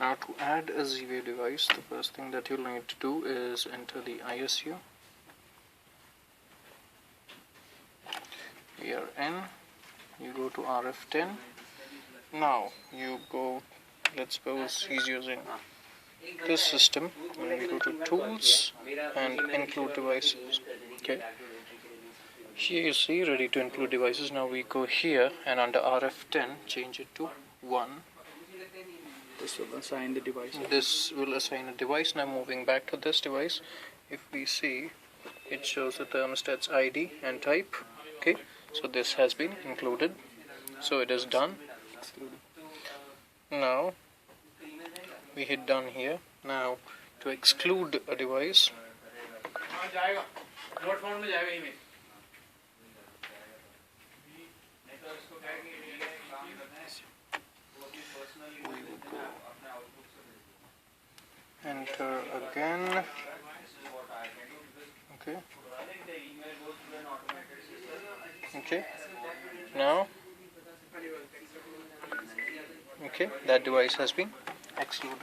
Now to add a Z-Wave device, the first thing that you'll need to do is enter the ISU. Here in, you go to RF10. Now you go, let's suppose he's using this system, and we go to tools and include devices. Okay, here you see ready to include devices. Now we go here and under RF10 change it to 1. This will assign the device. This will assign a device. Now moving back to this device, if we see, it shows the thermostat's ID and type. Okay, so this has been included, so it is done. Now we hit done here. Now to exclude a device, enter again. Okay, now that device has been excluded.